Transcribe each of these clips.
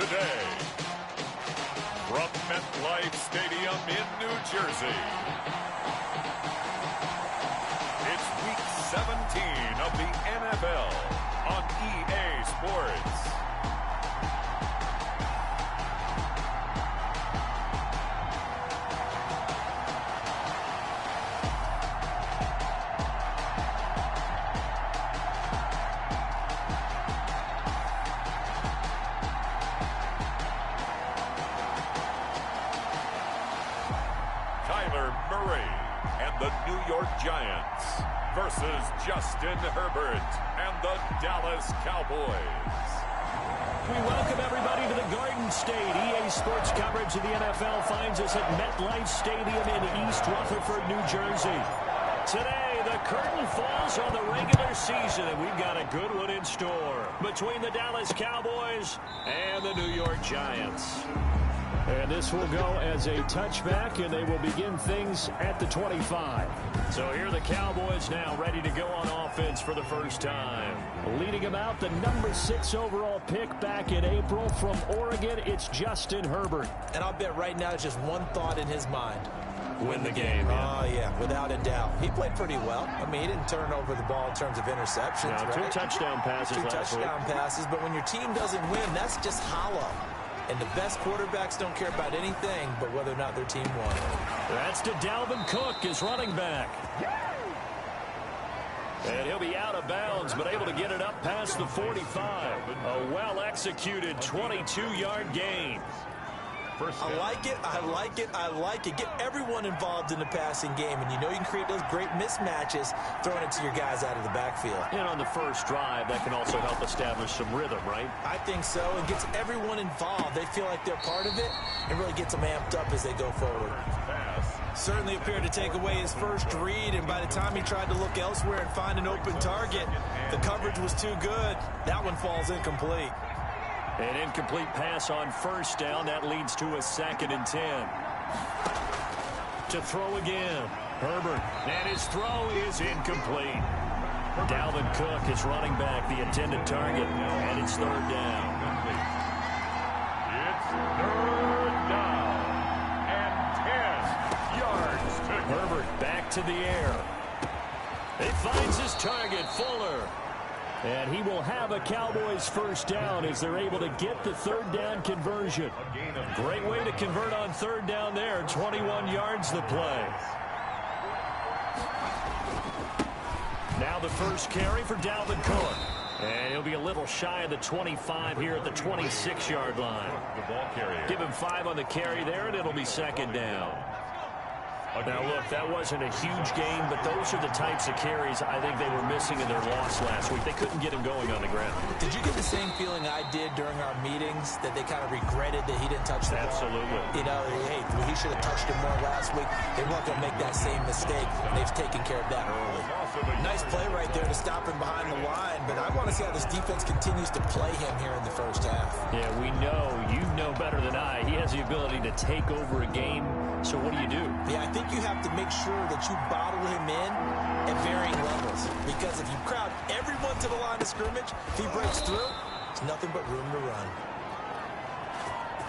today. From MetLife Stadium in New Jersey, it's Week 17 of the NFL on EA Sports. Giants versus Justin Herbert and the Dallas Cowboys. We welcome everybody to the Garden State. EA Sports coverage of the NFL finds us at MetLife Stadium in East Rutherford, New Jersey. Today, the curtain falls on the regular season, and we've got a good one in store between the Dallas Cowboys and the New York Giants. And this will go as a touchback, and they will begin things at the 25. So here are the Cowboys now ready to go on offense for the first time. Leading them out, the number 6 overall pick back in April from Oregon, it's Justin Herbert. And I'll bet right now it's just one thought in his mind. Win the game. Oh, yeah, without a doubt. He played pretty well. I mean, he didn't turn over the ball in terms of interceptions, no, right? 2 touchdown passes last week. 2 touchdown passes, but when your team doesn't win, that's just hollow. And the best quarterbacks don't care about anything but whether or not their team won. That's to Dalvin Cook, his running back. And he'll be out of bounds, but able to get it up past the 45. A well-executed 22-yard gain. I like it, I like it, I like it. Get everyone involved in the passing game, and you know you can create those great mismatches throwing it to your guys out of the backfield. And on the first drive, that can also help establish some rhythm, right? I think so. It gets everyone involved. They feel like they're part of it, and really gets them amped up as they go forward. Certainly appeared to take away his first read, and by the time he tried to look elsewhere and find an open target, the coverage was too good. That one falls incomplete. An incomplete pass on first down. That leads to a 2nd and 10. To throw again. Herbert. And his throw is incomplete. Dalvin Cook is running back, the intended target. And it's 3rd down. It's 3rd down. And 10 yards to Herbert back to the air. He finds his target, Fuller. And he will have a Cowboys first down as they're able to get the 3rd down conversion. Great way to convert on 3rd down there. 21 yards the play. Now the first carry for Dalvin Cook. And he'll be a little shy of the 25 here at the 26-yard line. Give him 5 on the carry there, and it'll be 2nd down. Now, look, that wasn't a huge gain, but those are the types of carries I think they were missing in their loss last week. They couldn't get him going on the ground. Did you get the same feeling I did during our meetings, that they kind of regretted that he didn't touch the ball? Absolutely. You know, hey, he should have touched him more last week. They weren't going to make that same mistake. They've taken care of that early. Nice play right there to stop him behind the line, but I want to see how this defense continues to play him here in the first half. Yeah, we know. You know better than I. He has the ability to take over a game, so what do? Yeah, I think you have to make sure that you bottle him in at varying levels, because if you crowd everyone to the line of scrimmage, if he breaks through, it's nothing but room to run.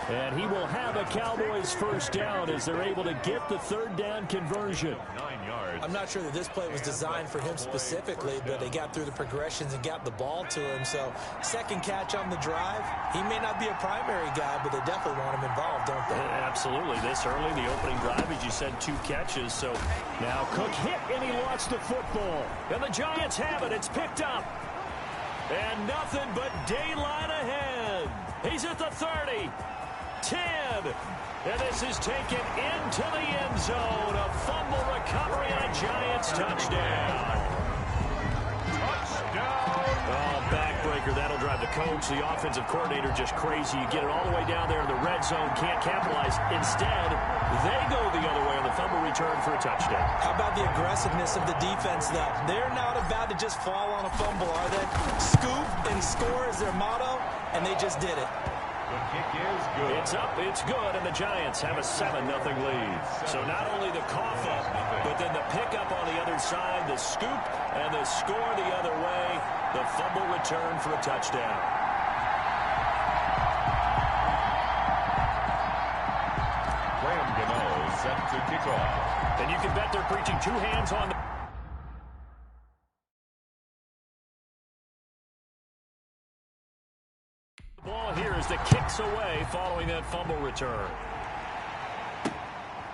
And he will have a Cowboys first down as they're able to get the 3rd down conversion. 9 yards. I'm not sure that this play was designed for him specifically, but they got through the progressions and got the ball to him. So, 2nd catch on the drive. He may not be a primary guy, but they definitely want him involved, don't they? Absolutely. This early, the opening drive, as you said, 2 catches. So, now Cook hit, and he lost the football. And the Giants have it. It's picked up. And nothing but daylight ahead. He's at the 30. 10. And this is taken into the end zone. A fumble recovery and a Giants touchdown. Touchdown. Oh, backbreaker. That'll drive the coach, the offensive coordinator, just crazy. You get it all the way down there in the red zone, can't capitalize. Instead, they go the other way on the fumble return for a touchdown. How about the aggressiveness of the defense, though? They're not about to just fall on a fumble, are they? Scoop and score is their motto, and they just did it. The kick is good. It's up, it's good, and the Giants have a 7-0 lead. So not only the cough up, but then the pickup on the other side, the scoop, and the score the other way, the fumble return for a touchdown. set to kick off. And you can bet they're preaching two hands on the ball here as the kicks away following that fumble return.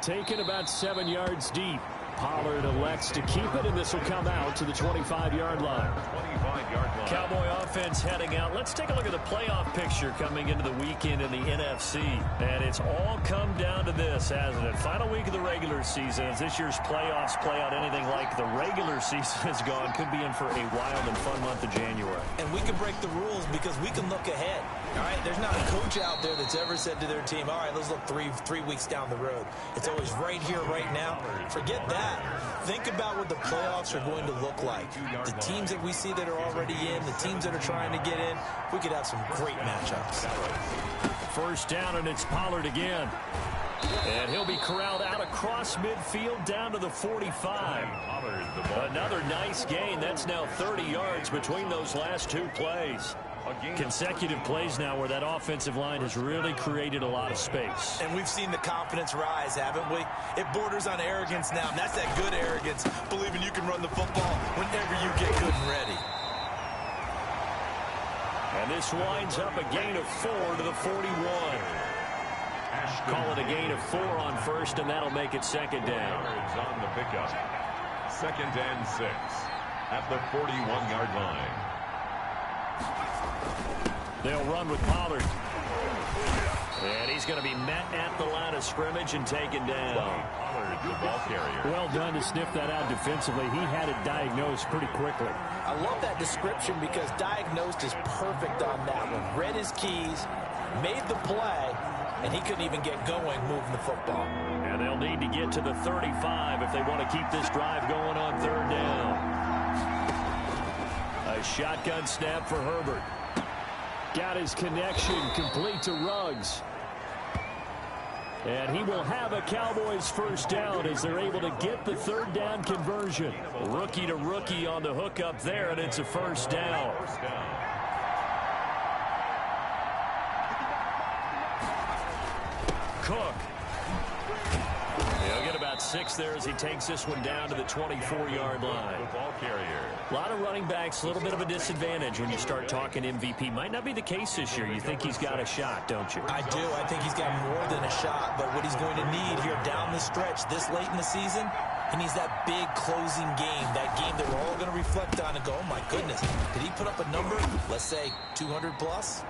Taken about 7 yards deep. Pollard elects to keep it, and this will come out to the 25-yard line. 25-yard line. Cowboy offense heading out. Let's take a look at the playoff picture coming into the weekend in the NFC. And it's all come down to this, hasn't it? Final week of the regular season. As this year's playoffs play out anything like the regular season has gone, could be in for a wild and fun month of January. And we can break the rules because we can look ahead. All right, there's not a coach out there that's ever said to their team, all right, let's look three weeks down the road. It's always right here, right now. Forget that. Think about what the playoffs are going to look like. The teams that we see that are already in, the teams that are trying to get in, we could have some great matchups. First down, and it's Pollard again. And he'll be corralled out across midfield down to the 45. Another nice gain. That's now 30 yards between those last two plays. Consecutive plays now where that offensive line has really created a lot of space. And we've seen the confidence rise, haven't we? It borders on arrogance now, and that's that good arrogance, believing you can run the football whenever you get good and ready. And this winds up a gain of 4 to the 41. Call it a gain of 4 on first, and that'll make it second down. On the pickup. 2nd and 6 at the 41-yard line. They'll run with Pollard. And he's going to be met at the line of scrimmage and taken down. Pollard, the ball carrier. Well done to sniff that out defensively. He had it diagnosed pretty quickly. I love that description because diagnosed is perfect on that one. Read his keys, made the play, and he couldn't even get going moving the football. And they'll need to get to the 35 if they want to keep this drive going on third down. A shotgun snap for Herbert. Got his connection complete to Ruggs. And he will have a Cowboys first down as they're able to get the third down conversion. Rookie to rookie on the hook up there, and it's a first down. Cook. He'll get about 6 there as he takes this one down to the 24-yard line. The ball carrier. A lot of running backs, a little bit of a disadvantage when you start talking MVP. Might not be the case this year. You think he's got a shot, don't you? I do. I think he's got more than a shot. But what he's going to need here down the stretch this late in the season, he needs that big closing game, that game that we're all going to reflect on and go, oh, my goodness, did he put up a number, let's say 200 plus?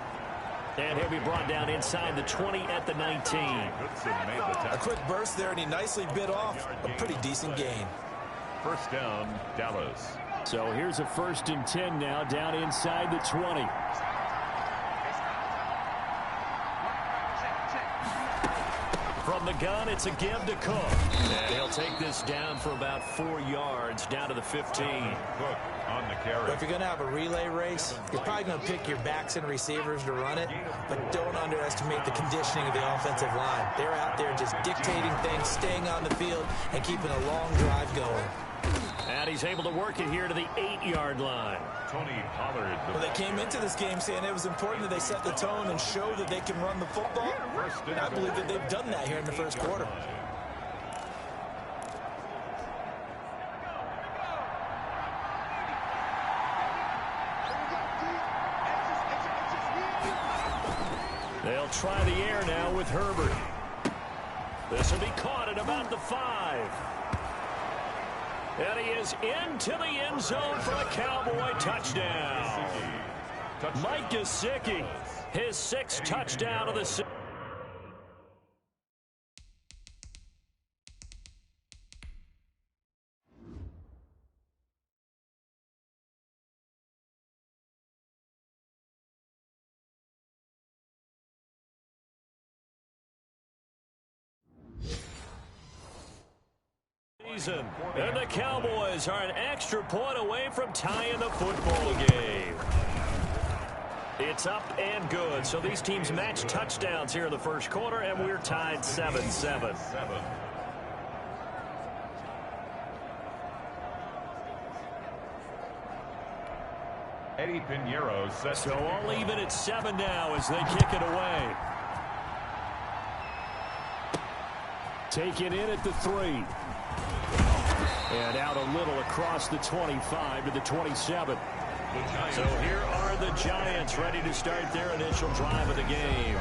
And he'll be brought down inside the 20 at the 19. A quick burst there, and he nicely bit off a pretty decent gain. First down, Dallas. So here's a 1st and 10 now, down inside the 20. From the gun, it's a give to Cook. And he'll take this down for about 4 yards, down to the 15. Cook on the carry. But if you're going to have a relay race, you're probably going to pick your backs and receivers to run it, but don't underestimate the conditioning of the offensive line. They're out there just dictating things, staying on the field, and keeping a long drive going. And he's able to work it here to the 8-yard line. Tony Pollard. Well, they came into this game saying it was important that they set the tone and show that they can run the football. And I believe that they've done that here in the first quarter. They'll try the air now with Herbert. This will be caught at about the 5. And he is into the end zone for a Cowboy touchdown. Mike Gesicki, his 6th touchdown of the season. And the Cowboys are an extra point away from tying the football game. It's up and good. So these teams match touchdowns here in the first quarter, and we're tied 7-7. Eddie Pinheiro sets. So all even at 7 now as they kick it away. Taken in at the 3. And out a little across the 25 to the 27. So here are the Giants ready to start their initial drive of the game.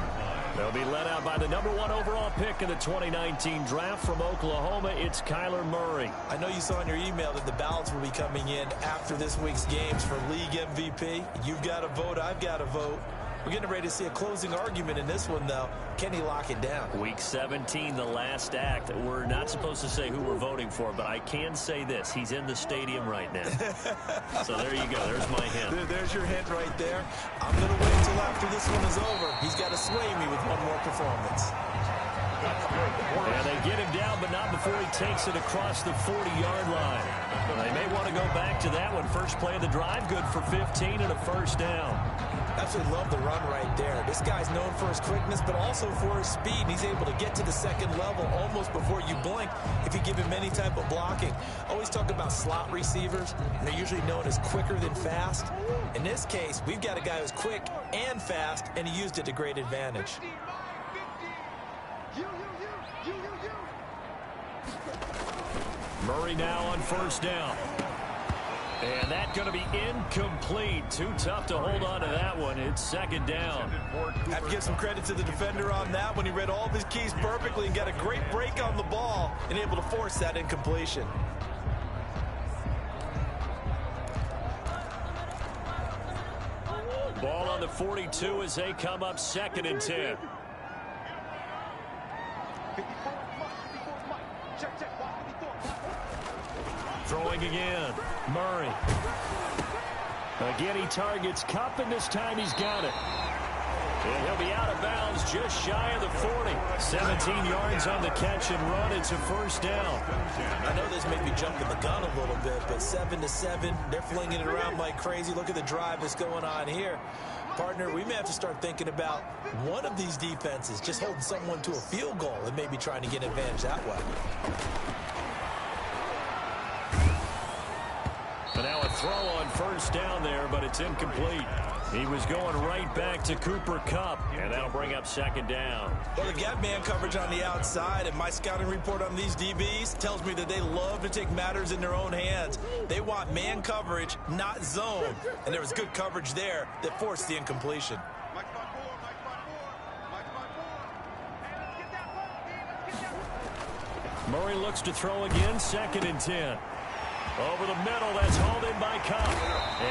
They'll be led out by the #1 overall pick in the 2019 draft from Oklahoma. It's Kyler Murray. I know you saw in your email that the ballots will be coming in after this week's games for league MVP. You've got to vote. I've got to vote. We're getting ready to see a closing argument in this one, though. Can he lock it down? Week 17, the last act. We're not supposed to say who we're voting for, but I can say this. He's in the stadium right now. So there you go. There's my hint. There's your hint right there. I'm going to wait until after this one is over. He's got to sway me with one more performance. And they get him down, but not before he takes it across the 40-yard line. They may want to go back to that one. First play of the drive, good for 15 and a first down. Absolutely love the run right there. This guy's known for his quickness, but also for his speed. And he's able to get to the second level almost before you blink if you give him any type of blocking. Always talk about slot receivers, and they're usually known as quicker than fast. In this case, we've got a guy who's quick and fast, and he used it to great advantage. Murray now on first down. And that's going to be incomplete. Too tough to hold on to that one. It's second down. I have to give some credit to the defender on that one. He read all of his keys perfectly and got a great break on the ball and able to force that incompletion. Ball on the 42 as they come up second and 10. Throwing again. Murray. Again, he targets Kupp, and this time he's got it. And he'll be out of bounds just shy of the 40. 17 yards on the catch and run. It's a first down. I know this may be jumping the gun a little bit, but 7-7, they're flinging it around like crazy. Look at the drive that's going on here. Partner, we may have to start thinking about one of these defenses just holding someone to a field goal and maybe trying to get an advantage that way. But now a throw on first down there, but it's incomplete. He was going right back to Cooper Kupp, and that'll bring up second down. Well, they got man coverage on the outside, and my scouting report on these DBs tells me that they love to take matters in their own hands. They want man coverage, not zone, and there was good coverage there that forced the incompletion. Murray looks to throw again, second and 10. Over the middle, that's hauled in by Kupp.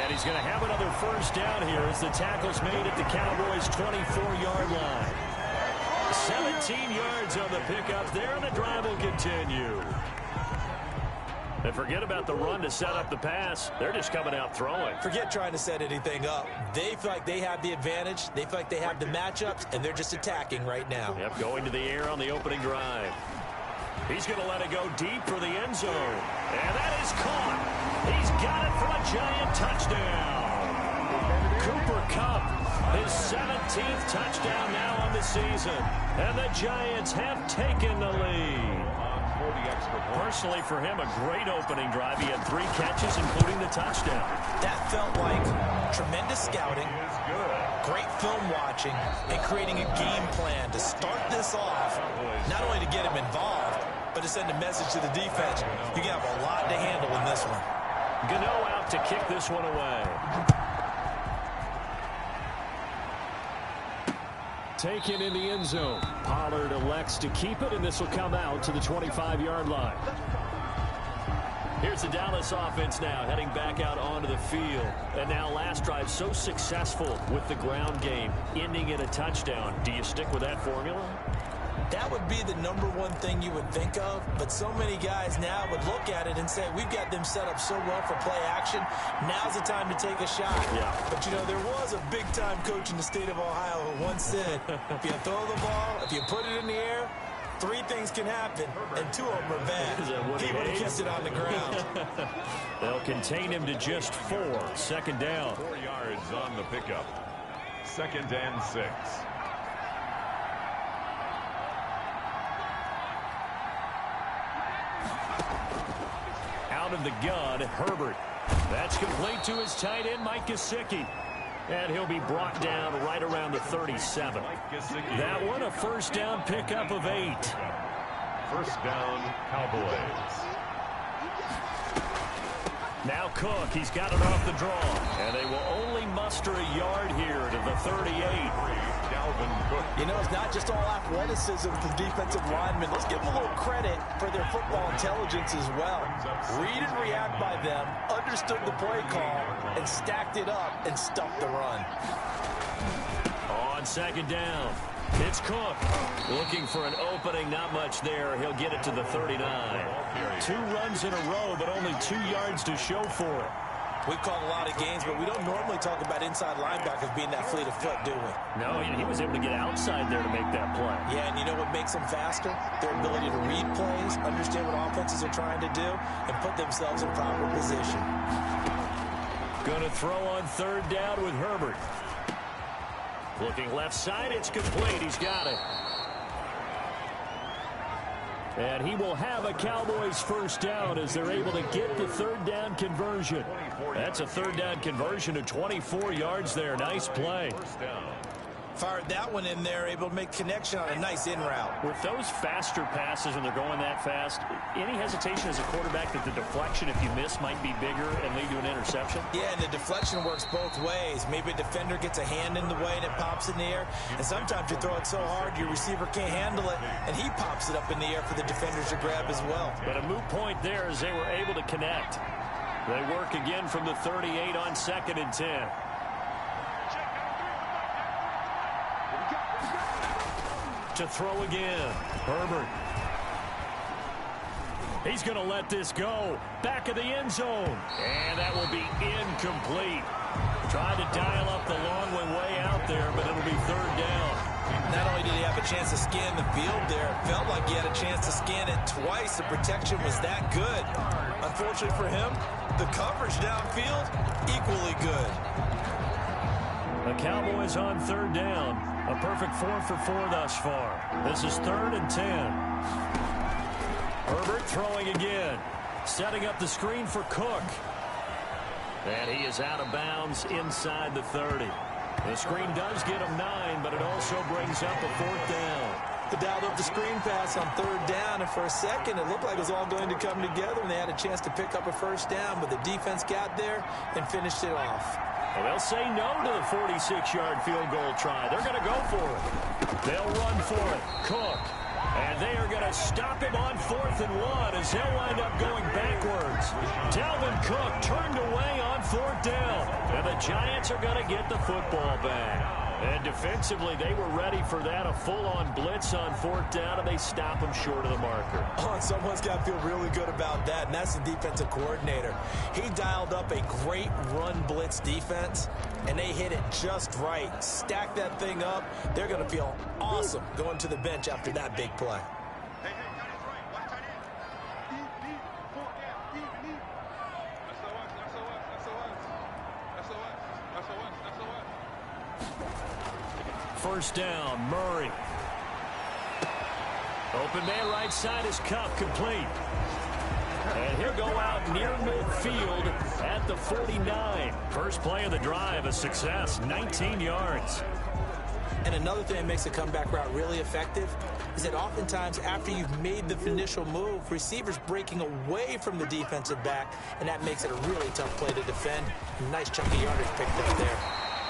And he's going to have another first down here as the tackle's made at the Cowboys' 24-yard line. 17 yards on the pickup there, and the drive will continue. And forget about the run to set up the pass. They're just coming out throwing. Forget trying to set anything up. They feel like they have the advantage. They feel like they have the matchups, and they're just attacking right now. Yep, going to the air on the opening drive. He's going to let it go deep for the end zone. And that is caught. He's got it for a Giant touchdown. Cooper Kupp, his 17th touchdown now on the season. And the Giants have taken the lead. Personally, for him, a great opening drive. He had 3 catches, including the touchdown. That felt like tremendous scouting, great film watching, and creating a game plan to start this off, not only to get him involved, but to send a message to the defense. You have a lot to handle in this one. Gano out to kick this one away. Taken in the end zone. Pollard elects to keep it, and this will come out to the 25-yard line. Here's the Dallas offense now heading back out onto the field. And now last drive so successful with the ground game, ending in a touchdown. Do you stick with that formula? That would be the #1 thing you would think of, but so many guys now would look at it and say, we've got them set up so well for play action. Now's the time to take a shot. Yeah. But, you know, there was a big-time coach in the state of Ohio who once said, if you throw the ball, if you put it in the air, 3 things can happen, and 2 of them are bad. He would have kept it on the ground. They'll contain him to just 4. Second down. 4 yards on the pickup. Second and 6. Out of the gun, Herbert. That's complete to his tight end, Mike Gesicki. And he'll be brought down right around the 37. That one, a first down pickup of 8. First down, Cowboys. Now Cook, he's got it off the draw. And they will only muster a yard here to the 38. You know, it's not just all athleticism for defensive linemen. Let's give them a little credit for their football intelligence as well. Read and react by them, understood the play call, and stacked it up and stuffed the run. On second down, it's Cook. Looking for an opening, not much there. He'll get it to the 39. 2 runs in a row, but only 2 yards to show for it. We've called a lot of games, but we don't normally talk about inside linebackers being that fleet of foot, do we? No, he was able to get outside there to make that play. Yeah, and you know what makes them faster? Their ability to read plays, understand what offenses are trying to do, and put themselves in proper position. Going to throw on third down with Herbert. Looking left side, it's complete. He's got it. And he will have a Cowboys first down as they're able to get the third down conversion. That's a third down conversion of 24 yards there. Nice play. Fired that one in there, able to make connection on a nice in route. With those faster passes when they're going that fast, any hesitation as a quarterback that the deflection, if you miss, might be bigger and lead to an interception? Yeah, and the deflection works both ways. Maybe a defender gets a hand in the way and it pops in the air. And sometimes you throw it so hard your receiver can't handle it, and he pops it up in the air for the defenders to grab as well. But a moot point there as they were able to connect. They work again from the 38 on 2nd and 10. To throw again, Herbert. He's going to let this go. Back of the end zone. And that will be incomplete. Tried to dial up the long way out there, but it'll be third down. Not only did he have a chance to scan the field there, it felt like he had a chance to scan it twice. The protection was that good. Unfortunately for him, the coverage downfield, equally good. The Cowboys on third down. A perfect 4 for 4 thus far. This is 3rd and 10. Herbert throwing again. Setting up the screen for Cook. And he is out of bounds inside the 30. The screen does get him 9, but it also brings up a 4th down. They dialed up the screen pass on third down, and for a second it looked like it was all going to come together, and they had a chance to pick up a first down, but the defense got there and finished it off. Well, they'll say no to the 46-yard field goal try. They're going to go for it. They'll run for it. Cook. And they are going to stop him on 4th and 1 as he'll wind up going backwards. Dalvin Cook turned away on 4th down. And the Giants are going to get the football back. And defensively, they were ready for that, a full-on blitz on 4th down, and they stop him short of the marker. Oh, someone's got to feel really good about that, and that's the defensive coordinator. He dialed up a great run blitz defense, and they hit it just right. Stack that thing up. They're going to feel awesome going to the bench after that big play. First down, Murray. Open man right side is Cup, complete. And he'll go out near midfield at the 49. First play of the drive, a success, 19 yards. And another thing that makes a comeback route really effective is that oftentimes after you've made the initial move, receivers breaking away from the defensive back, and that makes it a really tough play to defend. Nice chunk of yardage picked up there.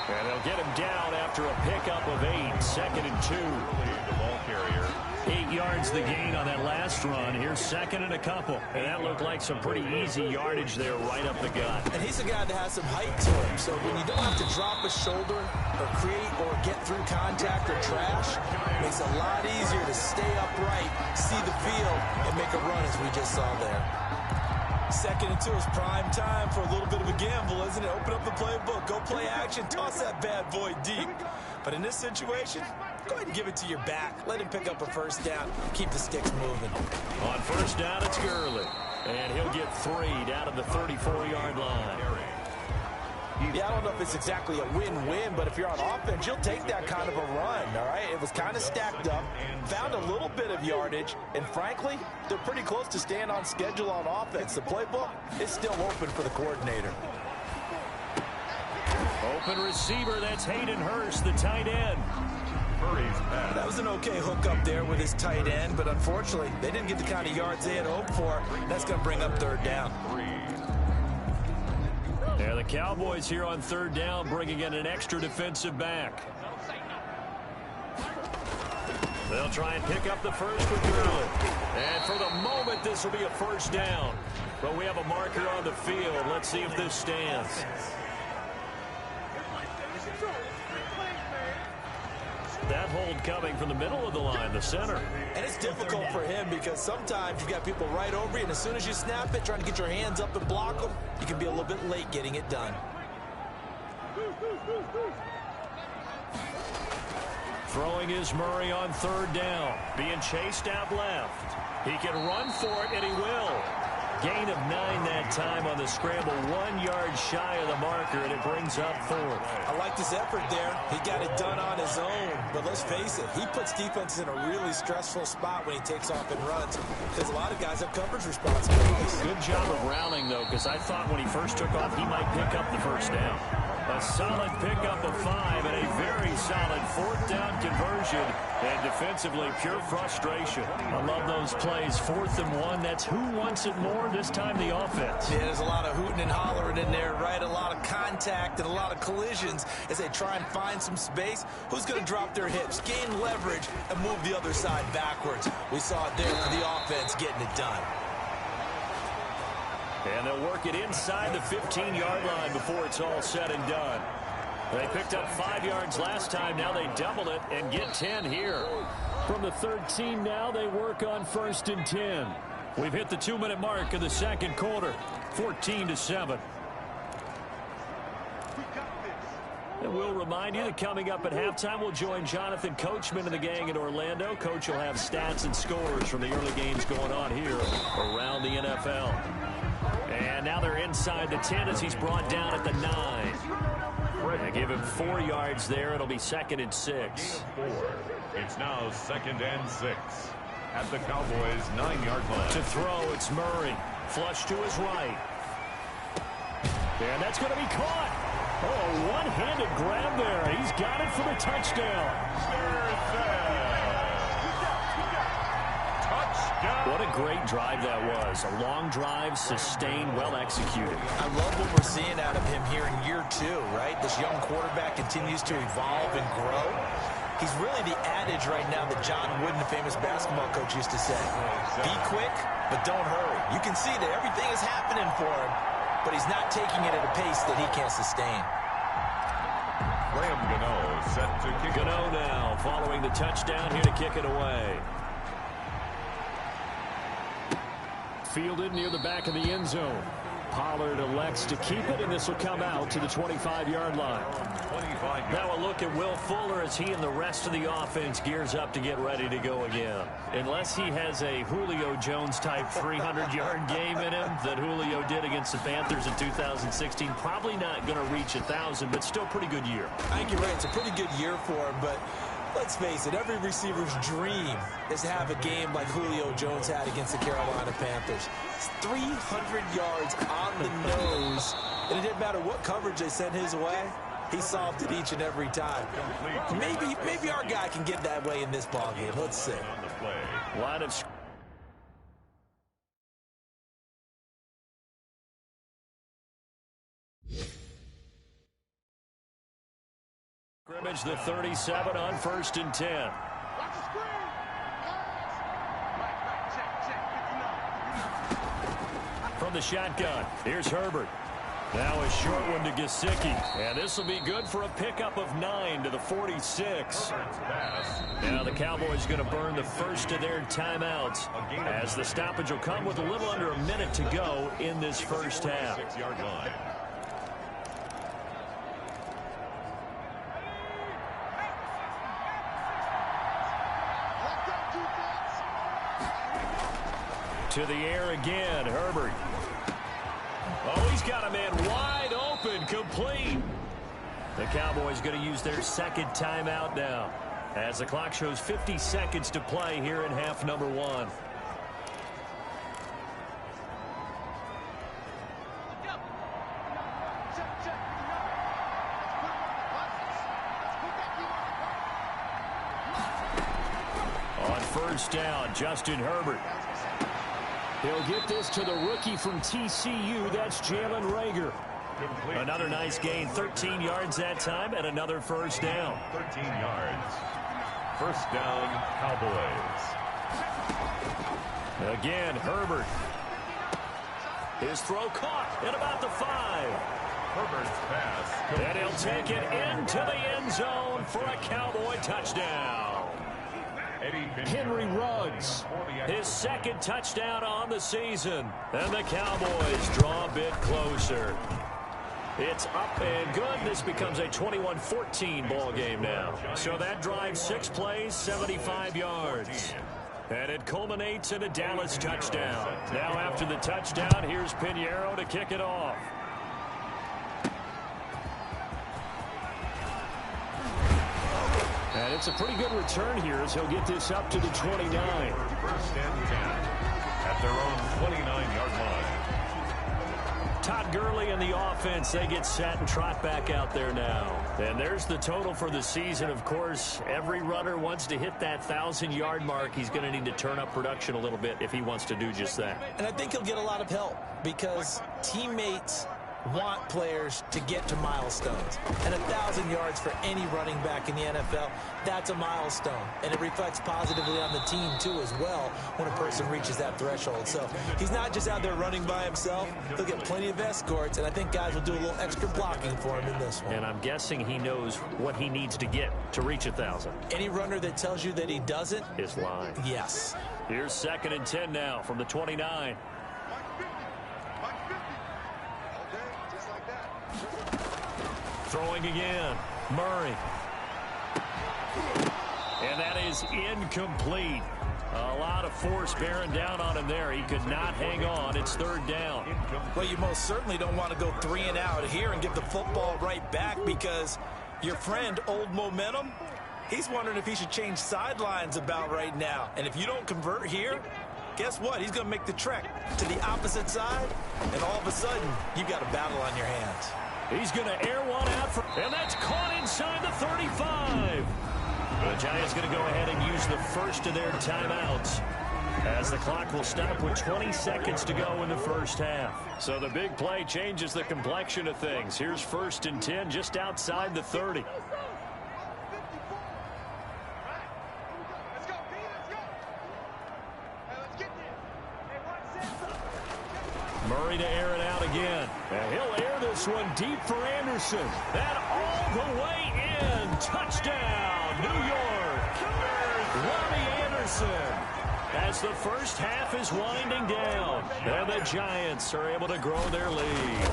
And they'll get him down after a pickup of 8, 2nd and 2. The ball carrier. 8 yards the gain on that last run. Here's 2nd and a couple. And that looked like some pretty easy yardage there right up the gut. And he's a guy that has some height to him. So when you don't have to drop a shoulder or create or get through contact or trash, it makes it a lot easier to stay upright, see the field, and make a run as we just saw there. 2nd and 2 is prime time for a little bit of a gamble, isn't it? Open up the playbook, go play action, toss that bad boy deep. But in this situation, go ahead and give it to your back. Let him pick up a first down. Keep the sticks moving. On first down, it's Gurley. And he'll get 3 down at the 34-yard line. Yeah, I don't know if it's exactly a win-win, but if you're on offense, you'll take that kind of a run, all right? It was kind of stacked up, found a little bit of yardage, and frankly, they're pretty close to staying on schedule on offense. The playbook is still open for the coordinator. Open receiver, that's Hayden Hurst, the tight end. Murray's pass. That was an okay hook up there with his tight end, but unfortunately, they didn't get the kind of yards they had hoped for. That's going to bring up third down. Yeah, the Cowboys here on third down, bringing in an extra defensive back. They'll try and pick up the first with Gurley. And for the moment, this will be a first down. But we have a marker on the field. Let's see if this stands. That hold coming from the middle of the line, the center. And it's difficult for him because sometimes you've got people right over you, and as soon as you snap it, trying to get your hands up and block them, you can be a little bit late getting it done. Throwing is Murray on third down. Being chased out left. He can run for it, and he will. Gain of 9 that time on the scramble. 1 yard shy of the marker, and it brings up fourth. I like his effort there. He got it done on his own. But let's face it, he puts defenses in a really stressful spot when he takes off and runs because a lot of guys have coverage responsibilities. Good job of rallying, though, because I thought when he first took off, he might pick up the first down. A solid pickup of 5 and a very solid fourth down conversion. And defensively, pure frustration. I love those plays. 4th and 1. That's who wants it more this time, the offense. Yeah, there's a lot of hooting and hollering in there, right? A lot of contact and a lot of collisions as they try and find some space. Who's going to drop their hips, gain leverage, and move the other side backwards? We saw it there for the offense getting it done. And they'll work it inside the 15-yard line before it's all said and done. They picked up 5 yards last time. Now they double it and get 10 here. From the 13 now, they work on 1st and 10. We've hit the 2-minute mark of the second quarter. 14-7. And we'll remind you that coming up at halftime, we'll join Jonathan Coachman and the gang in Orlando. Coach will have stats and scores from the early games going on here around the NFL. And now they're inside the 10 as he's brought down at the 9. They give him 4 yards there. It'll be 2nd and 6. It's now 2nd and 6 at the Cowboys' 9-yard line. To throw, it's Murray. Flush to his right. And that's going to be caught. Oh, one-handed grab there. He's got it for the touchdown. What a great drive that was. A long drive, sustained, well executed. I love what we're seeing out of him here in year 2, right? This young quarterback continues to evolve and grow. He's really the adage right now that John Wooden, the famous basketball coach, used to say. Be quick, but don't hurry. You can see that everything is happening for him, but he's not taking it at a pace that he can't sustain. Graham Gano set to kick it. Gano now following the touchdown here to kick it away. Fielded near the back of the end zone. Pollard elects to keep it, and this will come out to the 25-yard line. Now a look at Will Fuller as he and the rest of the offense gears up to get ready to go again. Unless he has a Julio Jones-type 300-yard game in him that Julio did against the Panthers in 2016, probably not going to reach 1,000, but still pretty good year. I think you're right. It's a pretty good year for him, but let's face it, every receiver's dream is to have a game like Julio Jones had against the Carolina Panthers. It's 300 yards on the nose, and it didn't matter what coverage they sent his way. He solved it each and every time. Maybe our guy can get that way in this ballgame. Let's see. Line of scrimmage, the 37 on 1st and 10. From the shotgun, here's Herbert. Now a short one to Gesicki. And this will be good for a pickup of 9 to the 46. Now the Cowboys going to burn the first of their timeouts as the stoppage will come with a little under a minute to go in this first half. 6-yard line. To the air again, Herbert. Oh, he's got a man wide open, complete. The Cowboys going to use their second timeout now as the clock shows 50 seconds to play here in half number 1. first down. Justin Herbert. He'll get this to the rookie from TCU. That's Jalen Reagor. Complete. Another nice gain, 13 yards that time, and another first down. 13 yards. First down, Cowboys. Again, Herbert. His throw caught at about the 5. Herbert's pass. And he'll take it into the end zone for a Cowboy touchdown. Henry Ruggs, his second touchdown on the season. And the Cowboys draw a bit closer. It's up and good. This becomes a 21-14 ball game now. So that drives 6 plays, 75 yards. And it culminates in a Dallas touchdown. Now after the touchdown, here's Pinheiro to kick it off. And it's a pretty good return here as he'll get this up to the 29. First and 10 at their own 29-yard line. Todd Gurley and the offense, they get set and trot back out there now. And there's the total for the season. Of course, every runner wants to hit that 1,000-yard mark. He's going to need to turn up production a little bit if he wants to do just that. And I think he'll get a lot of help because teammates want players to get to milestones. And 1,000 yards for any running back in the NFL, that's a milestone. And it reflects positively on the team, too, as well, when a person reaches that threshold. So he's not just out there running by himself. He'll get plenty of escorts, and I think guys will do a little extra blocking for him in this one. And I'm guessing he knows what he needs to get to reach 1,000. Any runner that tells you that he doesn't is lying. Yes. Here's 2nd and 10 now from the 29. Throwing again. Murray. And that is incomplete. A lot of force bearing down on him there. He could not hang on. It's 3rd down. Well, you most certainly don't want to go 3 and out here and give the football right back because your friend, Old Momentum, he's wondering if he should change sidelines about right now. And if you don't convert here, guess what? He's going to make the trek to the opposite side, and all of a sudden, you've got a battle on your hands. He's going to air one out, and that's caught inside the 35. The Giants going to go ahead and use the first of their timeouts as the clock will stop with 20 seconds to go in the first half. So the big play changes the complexion of things. Here's 1st and 10 just outside the 30. Murray to air it out again. And he'll air this one deep for Anderson. And all the way in. Touchdown, New York. Robbie Anderson. As the first half is winding down. And the Giants are able to grow their lead.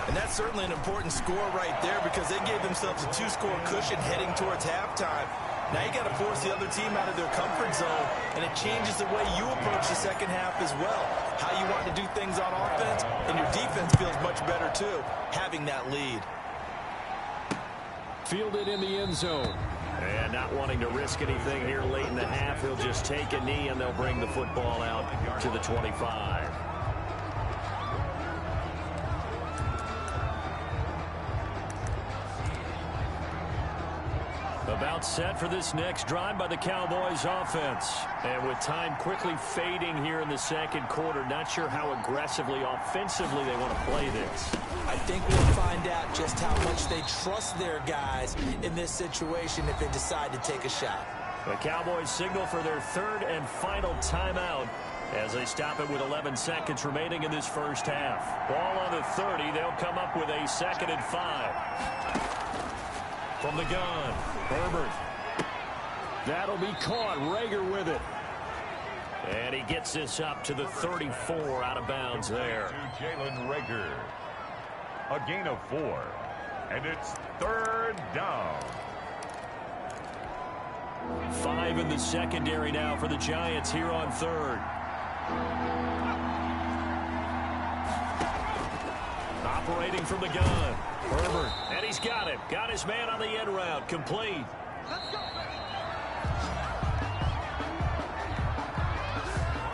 And that's certainly an important score right there because they gave themselves a 2-score cushion heading towards halftime. Now you got to force the other team out of their comfort zone, and it changes the way you approach the second half as well. How you want to do things on offense, and your defense feels much better too, having that lead. Fielded in the end zone. And not wanting to risk anything here late in the half, he'll just take a knee, and they'll bring the football out to the 25. About set for this next drive by the Cowboys offense. And with time quickly fading here in the second quarter, not sure how aggressively, offensively they want to play this. I think we'll find out just how much they trust their guys in this situation if they decide to take a shot. The Cowboys signal for their 3rd and final timeout as they stop it with 11 seconds remaining in this first half. Ball on the 30, they'll come up with a 2nd and 5. From the gun, Herbert. That'll be caught. Reagor with it. And he gets this up to the 34 out of bounds there. To Jalen Reagor. A gain of 4. And it's 3rd down. 5 in the secondary now for the Giants here on 3rd. Operating from the gun. Herbert, and he's got him. Got his man on the end route. Complete.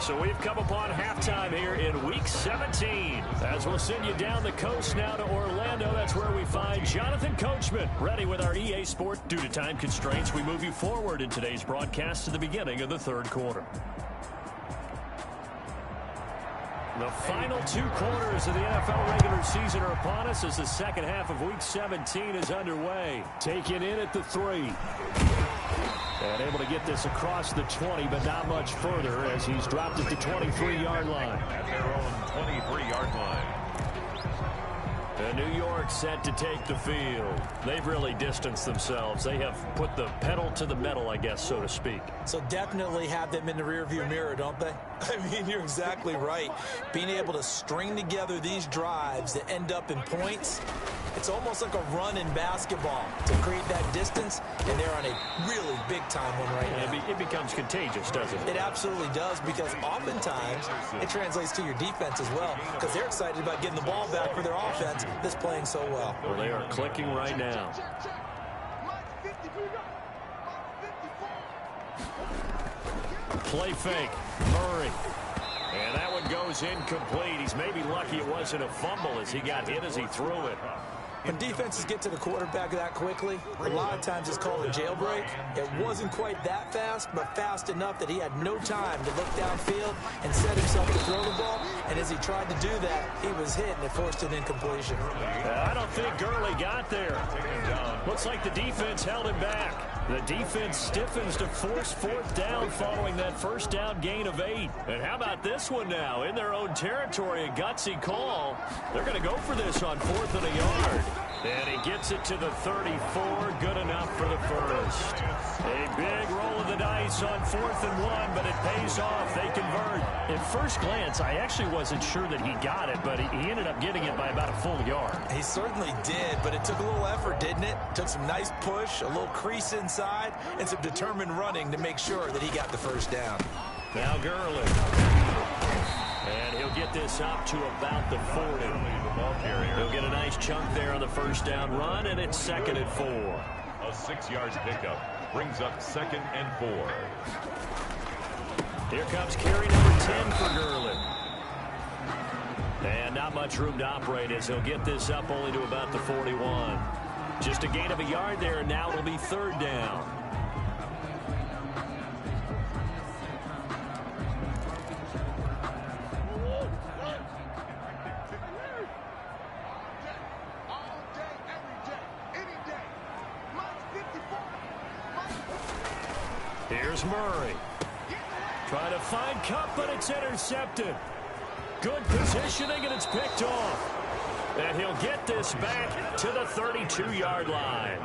So we've come upon halftime here in Week 17. As we'll send you down the coast now to Orlando, that's where we find Jonathan Coachman ready with our EA Sport. Due to time constraints, we move you forward in today's broadcast to the beginning of the third quarter. The final 2 quarters of the NFL regular season are upon us as the second half of Week 17 is underway. Taken in at the 3. And able to get this across the 20, but not much further as he's dropped at the 23-yard line. At their own 23-yard line. And New York set to take the field. They've really distanced themselves. They have put the pedal to the metal, I guess, so to speak. So definitely have them in the rearview mirror, don't they? I mean, you're exactly right. Being able to string together these drives that end up in points, it's almost like a run in basketball to create that distance, and they're on a really big-time one right now. It becomes contagious, doesn't it? It absolutely does, because oftentimes it translates to your defense as well, because they're excited about getting the ball back for their offense that's playing so well. Well, they are clicking right now. Play fake. Murray. And that one goes incomplete. He's maybe lucky it wasn't a fumble as he got hit as he threw it. When defenses get to the quarterback that quickly, a lot of times it's called a jailbreak. It wasn't quite that fast, but fast enough that he had no time to look downfield and set himself to throw the ball. And as he tried to do that, he was hit, and it forced an incompletion. I don't think Gurley got there. Looks like the defense held him back. The defense stiffens to force 4th down following that first down gain of 8. And how about this one now? In their own territory, a gutsy call. They're going to go for this on 4th and a yard. And he gets it to the 34. Good enough for the first. A big roll of the dice on 4th and 1, but it pays off. They convert. At first glance, I actually wasn't sure that he got it, but he ended up getting it by about a full yard. He certainly did, but it took a little effort, didn't it? Took some nice push, a little crease inside, and some determined running to make sure that he got the first down. Now Gurley. And he'll get this up to about the 40. He'll get a nice chunk there on the first down run, and it's 2nd and 4. A 6-yard pickup brings up 2nd and 4. Here comes carry number 10 for Gurley. And not much room to operate as he'll get this up only to about the 41. Just a gain of a yard there, and now it'll be 3rd down. Here's Murray. Trying to find Cup, but it's intercepted. Good positioning, and it's picked off. And he'll get this back to the 32-yard line.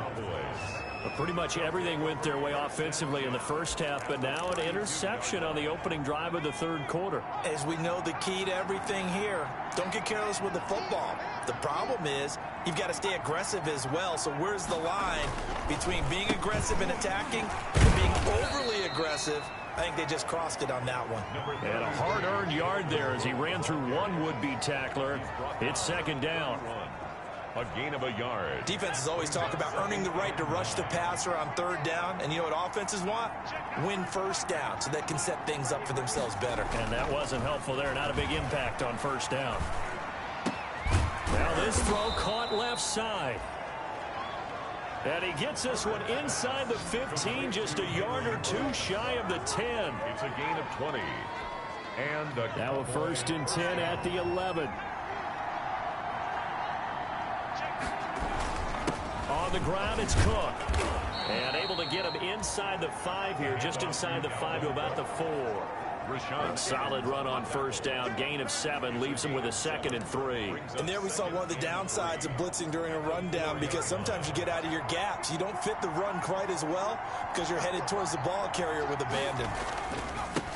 Pretty much everything went their way offensively in the first half, but now an interception on the opening drive of the third quarter. As we know, the key to everything here, don't get careless with the football. The problem is you've got to stay aggressive as well. So where's the line between being aggressive and attacking and being overly aggressive? I think they just crossed it on that one. And a hard-earned yard there as he ran through one would-be tackler. It's 2nd down. A gain of a yard. Defenses always talk about earning the right to rush the passer on 3rd down. And you know what offenses want? Win 1st down so they can set things up for themselves better. And that wasn't helpful there. Not a big impact on 1st down. Now this throw caught left side. And he gets this one inside the 15, just a yard or 2 shy of the 10. It's a gain of 20. And now a 1st and 10 at the 11. On the ground, it's Cook. And able to get him inside the 5 here, just inside the 5 to about the 4. Solid run on 1st down. Gain of 7 leaves him with a 2nd and 3. And there we saw one of the downsides of blitzing during a rundown, because sometimes you get out of your gaps. You don't fit the run quite as well because you're headed towards the ball carrier with abandon.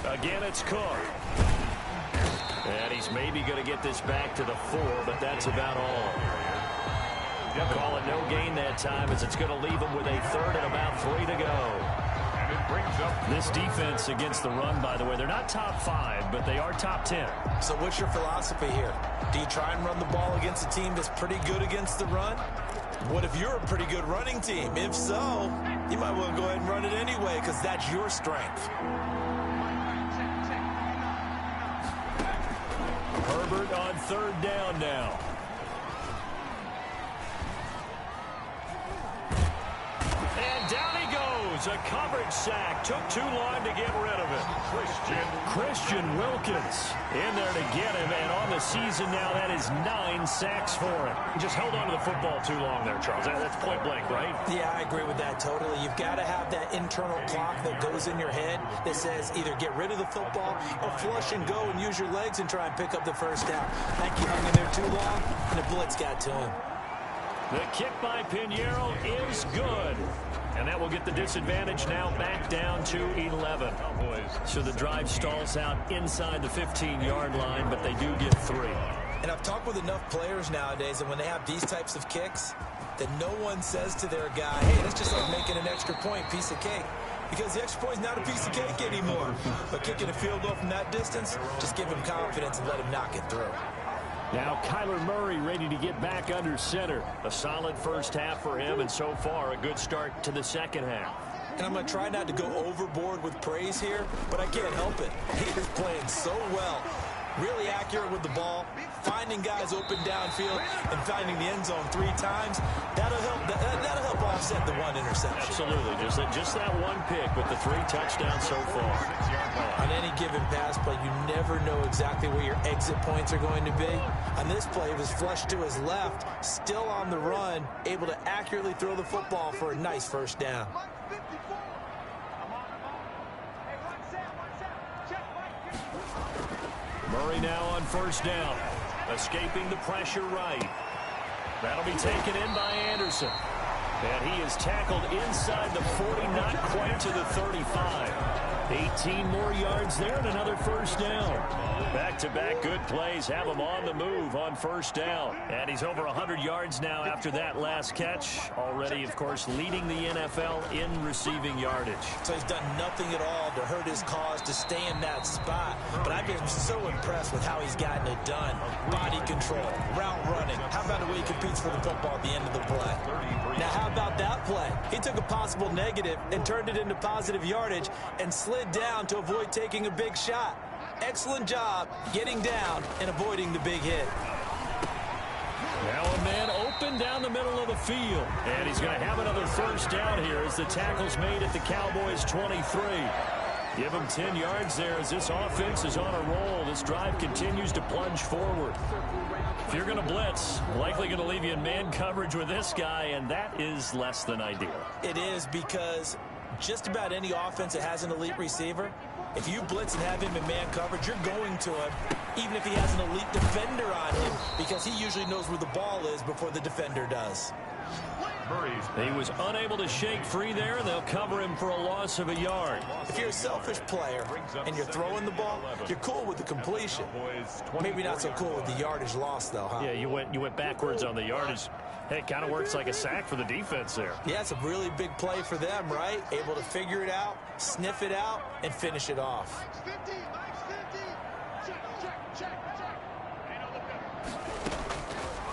Again, it's Cook. And he's maybe going to get this back to the 4, but that's about all. They'll call it no gain that time as it's going to leave him with a 3rd and about 3 to go. This defense against the run, by the way, they're not top 5, but they are top 10. So what's your philosophy here? Do you try and run the ball against a team that's pretty good against the run? What if you're a pretty good running team? If so, you might want to go ahead and run it anyway because that's your strength. Herbert on third down now. And down he goes. A coverage sack. Took too long to get rid of it. Christian Wilkins in there to get him. And on the season now, that is 9 sacks for him. He just held on to the football too long there, Charles. That's point blank, right? Yeah, I agree with that totally. You've got to have that internal clock that goes in your head that says either get rid of the football or flush and go and use your legs and try and pick up the first down. I think he hung in there too long, and the blitz got to him. The kick by Pinheiro is good. And that will get the disadvantage now back down to 11. So the drive stalls out inside the 15-yard line, but they do get 3. And I've talked with enough players nowadays, and when they have these types of kicks, that no one says to their guy, hey, that's just like making an extra point, piece of cake. Because the extra point is not a piece of cake anymore. But kicking a field goal from that distance, just give him confidence and let him knock it through. Now Kyler Murray ready to get back under center. A solid first half for him, and so far a good start to the second half. And I'm going to try not to go overboard with praise here, but I can't help it. He is playing so well. Really accurate with the ball, finding guys open downfield, and finding the end zone 3 times. That'll help offset the 1 interception. Absolutely. Just that one pick with the 3 touchdowns so far. On any given pass play, you never know exactly where your exit points are going to be. On this play, it was flushed to his left, still on the run, able to accurately throw the football for a nice first down. Murray now on first down. Escaping the pressure right. That'll be taken in by Anderson. And he is tackled inside the 40, not quite to the 35. 18 more yards there and another first down. Back-to-back good plays have him on the move on first down. And he's over 100 yards now after that last catch. Already, of course, leading the NFL in receiving yardage. So he's done nothing at all to hurt his cause to stay in that spot. But I've been so impressed with how he's gotten it done. Body control, route running. How about the way he competes for the football at the end of the play? Now, how about that play? He took a possible negative and turned it into positive yardage and slid down to avoid taking a big shot. Excellent job getting down and avoiding the big hit. Now a man open down the middle of the field. And he's going to have another first down here as the tackle's made at the Cowboys' 23. Give him 10 yards there as this offense is on a roll. This drive continues to plunge forward. If you're going to blitz, likely going to leave you in man coverage with this guy, and that is less than ideal. It is, because just about any offense that has an elite receiver, if you blitz and have him in man coverage, you're going to him, even if he has an elite defender on him, because he usually knows where the ball is before the defender does. He was unable to shake free there, and they'll cover him for a loss of a yard. If you're a selfish player and you're throwing the ball, you're cool with the completion. Maybe not so cool with the yardage loss, though, huh? Yeah, you went backwards on the yardage. Hey, it kind of works like a sack for the defense there. Yeah, it's a really big play for them, right? Able to figure it out, sniff it out, and finish it off.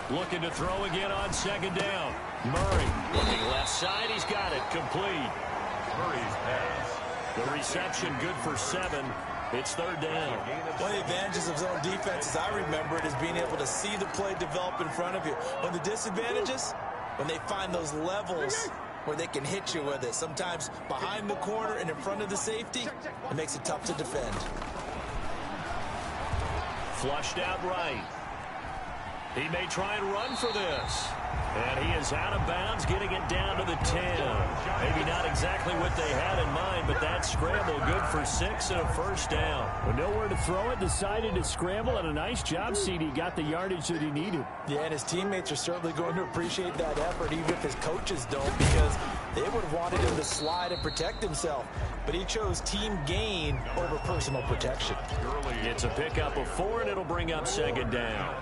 Looking to throw again on second down. Murray looking left side. He's got it. Complete. Murray's pass. The reception good for 7. It's third down. One of the advantages of zone defense, as I remember it, is being able to see the play develop in front of you. One of the disadvantages, when they find those levels where they can hit you with it, sometimes behind the corner and in front of the safety, it makes it tough to defend. Flushed out right. He may try and run for this. And he is out of bounds, getting it down to the 10. Maybe not exactly what they had in mind, but that scramble good for 6 and a first down. With nowhere to throw it, decided to scramble, and a nice job, CD. Got the yardage that he needed. Yeah, and his teammates are certainly going to appreciate that effort, even if his coaches don't, because they would have wanted him to slide and protect himself. But he chose team gain over personal protection. It's a pickup of 4, and it'll bring up second down.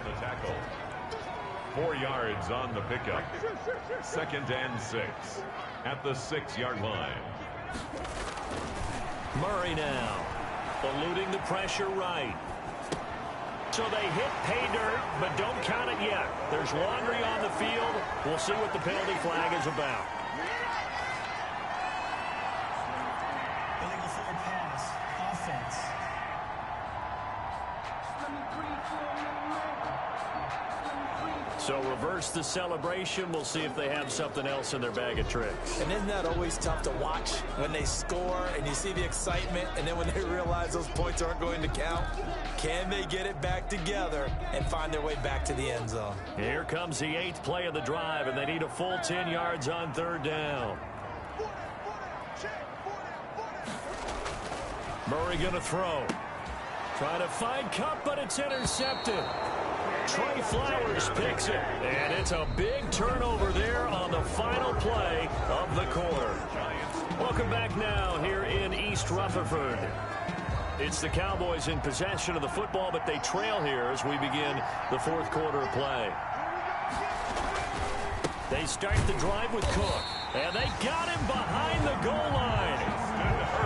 4 yards on the pickup. 2nd and 6 at the 6-yard line. Murray now eluding the pressure right. So they hit pay dirt, but don't count it yet. There's laundry on the field. We'll see what the penalty flag is about. Illegal forward pass. Offense. So reverse the celebration. We'll see if they have something else in their bag of tricks. And isn't that always tough to watch when they score and you see the excitement, and then when they realize those points aren't going to count? Can they get it back together and find their way back to the end zone? Here comes the 8th play of the drive, and they need a full 10 yards on 3rd down. Murray going to throw. Trying to find Cup, but it's intercepted. Trey Flowers picks it, and it's a big turnover there on the final play of the quarter. Welcome back now here in East Rutherford. It's the Cowboys in possession of the football, but they trail here as we begin the 4th quarter of play. They start the drive with Cook, and they got him behind the goal line.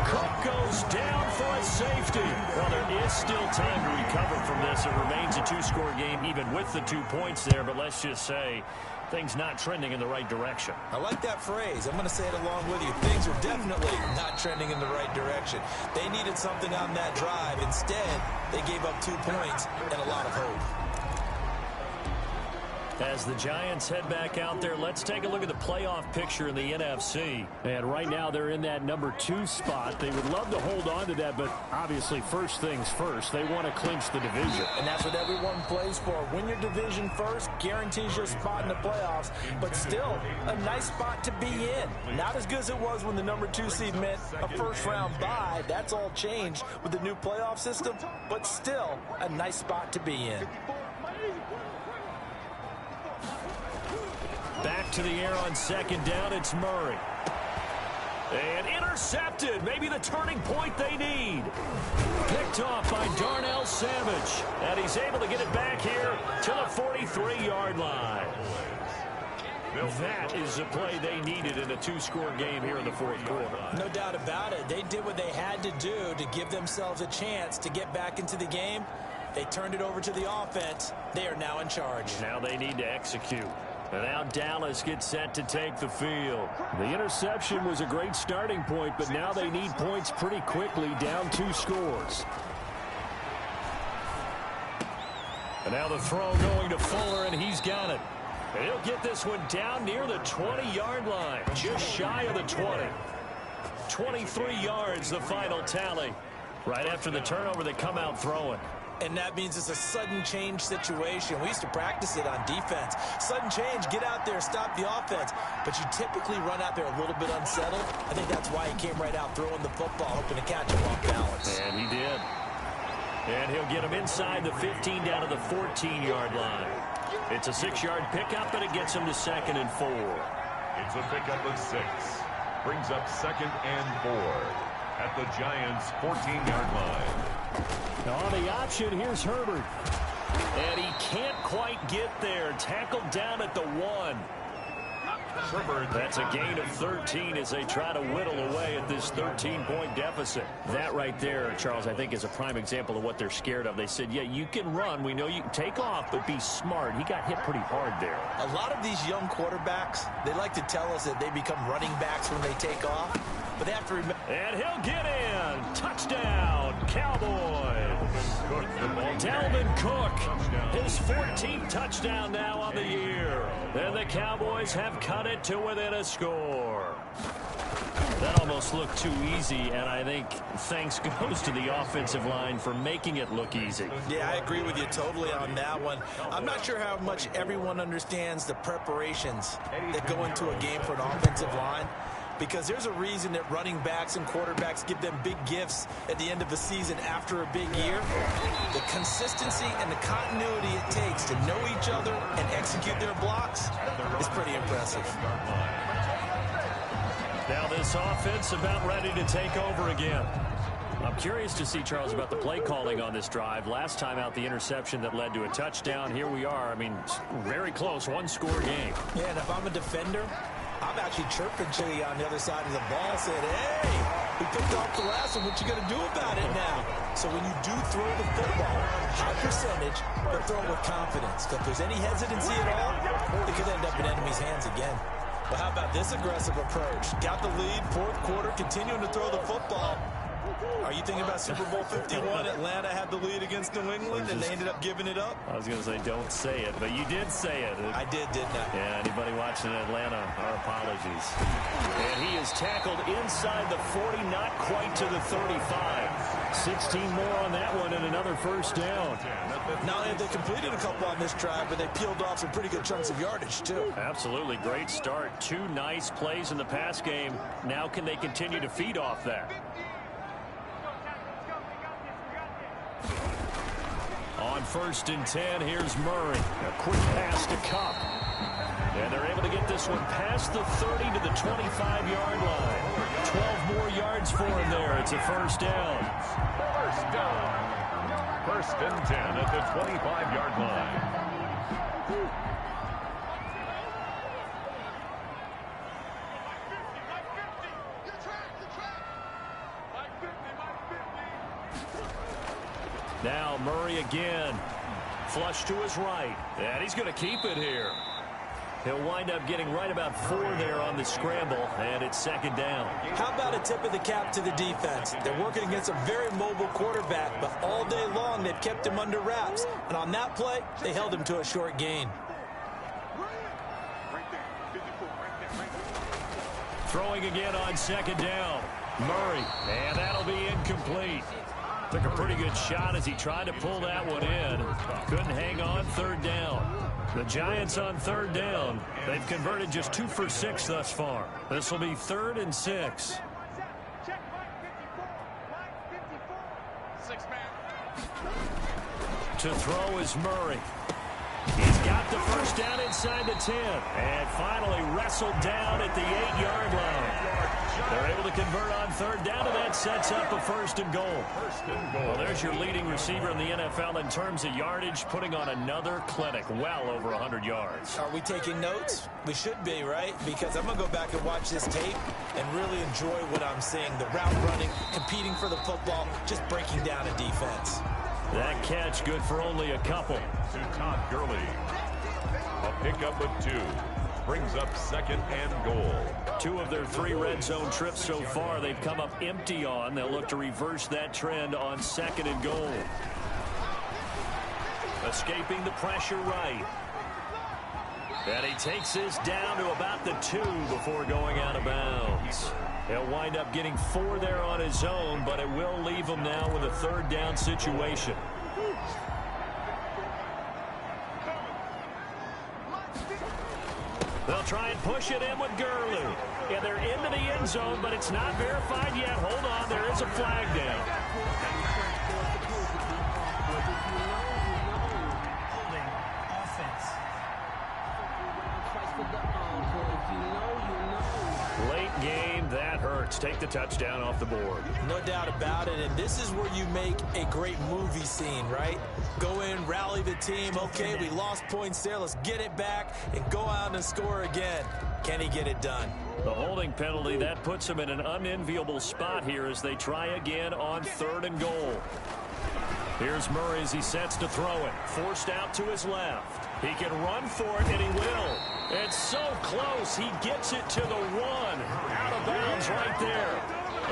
Cook goes down for a safety. Well, there is still time to recover from this. It remains a 2-score game even with the 2 points there, but let's just say things not trending in the right direction. I like that phrase. I'm going to say it along with you. Things are definitely not trending in the right direction. They needed something on that drive. Instead, they gave up 2 points and a lot of hope. As the Giants head back out there, let's take a look at the playoff picture in the NFC. And right now they're in that number 2 spot. They would love to hold on to that, but obviously first things first. They want to clinch the division. And that's what everyone plays for. Win your division first, guarantees your spot in the playoffs, but still a nice spot to be in. Not as good as it was when the number 2 seed meant a first-round bye. That's all changed with the new playoff system, but still a nice spot to be in. Back to the air on 2nd down, it's Murray. And intercepted, maybe the turning point they need. Picked off by Darnell Savage. And he's able to get it back here to the 43-yard line. That is the play they needed in a 2-score game here in the 4th quarter. No doubt about it. They did what they had to do to give themselves a chance to get back into the game. They turned it over to the offense. They are now in charge. Now they need to execute. And now Dallas gets set to take the field. The interception was a great starting point, but now they need points pretty quickly, down 2 scores. And now the throw going to Fuller, and he's got it. And he'll get this one down near the 20-yard line, just shy of the 20. 23 yards, the final tally. Right after the turnover, they come out throwing. And that means it's a sudden change situation. We used to practice it on defense. Sudden change, get out there, stop the offense. But you typically run out there a little bit unsettled. I think that's why he came right out throwing the football, hoping to catch him off balance. And he did. And he'll get him inside the 15 down to the 14-yard line. It's a 6-yard pickup, and it gets him to 2nd and 4. It's a pickup of 6. Brings up 2nd and 4 at the Giants' 14-yard line. Now on the option, here's Herbert. And he can't quite get there. Tackled down at the 1. That's a gain of 13 as they try to whittle away at this 13-point deficit. That right there, Charles, I think is a prime example of what they're scared of. They said, yeah, you can run. We know you can take off, but be smart. He got hit pretty hard there. A lot of these young quarterbacks, they like to tell us that they become running backs when they take off. But they have to remember. And he'll get in. Touchdown, Cowboys. Dalvin Cook, his 14th touchdown now on the year. And the Cowboys have cut it to within a score. That almost looked too easy, and I think thanks goes to the offensive line for making it look easy. Yeah, I agree with you totally on that one. I'm not sure how much everyone understands the preparations that go into a game for an offensive line. Because there's a reason that running backs and quarterbacks give them big gifts at the end of the season after a big year. The consistency and the continuity it takes to know each other and execute their blocks is pretty impressive. Now this offense about ready to take over again. I'm curious to see, Charles, about the play calling on this drive. Last time out, the interception that led to a touchdown. Here we are. I mean, very close, 1-score game. Yeah, and if I'm a defender, I'm actually chirping Chili on the other side of the ball, saying, hey, we picked off the last one. What you going to do about it now? So when you do throw the football, high percentage, but throw it with confidence. If there's any hesitancy at all, it could end up in enemy's hands again. But how about this aggressive approach? Got the lead, 4th quarter, continuing to throw the football. Are you thinking about Super Bowl 51? Atlanta had the lead against New England, and they ended up giving it up? I was going to say, don't say it, but you did say it. I did, didn't I? Yeah, anybody watching Atlanta, our apologies. And he is tackled inside the 40, not quite to the 35. 16 more on that one and another first down. Not only have they completed a couple on this drive, but they peeled off some pretty good chunks of yardage, too. Absolutely. Great start. 2 nice plays in the pass game. Now can they continue to feed off that? On 1st and 10, here's Murray. A quick pass to Cup. And they're able to get this one past the 30 to the 25-yard line. 12 more yards for him there. It's a first down. First down. 1st and 10 at the 25-yard line. Now Murray again. Flush to his right. And he's going to keep it here. He'll wind up getting right about 4 there on the scramble, and it's 2nd down. How about a tip of the cap to the defense? They're working against a very mobile quarterback, but all day long they've kept him under wraps. And on that play, they held him to a short gain. Throwing again on 2nd down. Murray, and that'll be incomplete. Took a pretty good shot as he tried to pull that one in. Couldn't hang on 3rd down. The Giants on 3rd down. They've converted just 2 for 6 thus far. This will be 3rd and 6. To throw is Murray. He's got the first down inside the 10. And finally wrestled down at the 8-yard line. They're able to convert on 3rd down, and that sets up a 1st and goal. Well, there's your leading receiver in the NFL in terms of yardage, putting on another clinic, well over 100 yards. Are we taking notes? We should be, right? Because I'm going to go back and watch this tape and really enjoy what I'm seeing. The route running, competing for the football, just breaking down a defense. That catch good for only a couple. To Todd Gurley. A pickup of 2. Brings up 2nd and goal. 2 of their 3 red zone trips so far they've come up empty on. They'll look to reverse that trend on 2nd and goal. Escaping the pressure right. And he takes this down to about the 2 before going out of bounds. He'll wind up getting 4 there on his own, but it will leave him now with a 3rd down situation. They'll try and push it in with Gurley. And they're into the end zone, but it's not verified yet. Hold on, there is a flag down. Late game, that hurts. Take the touchdown off the board. No doubt about it, and this is where you make a great movie scene, right? Go in, rally the team. Okay, we lost points there. Let's get it back and go out and score again. Can he get it done? The holding penalty, that puts him in an unenviable spot here as they try again on 3rd and goal. Here's Murray as he sets to throw it. Forced out to his left. He can run for it, and he will. It's so close. He gets it to the 1. Out of bounds right there.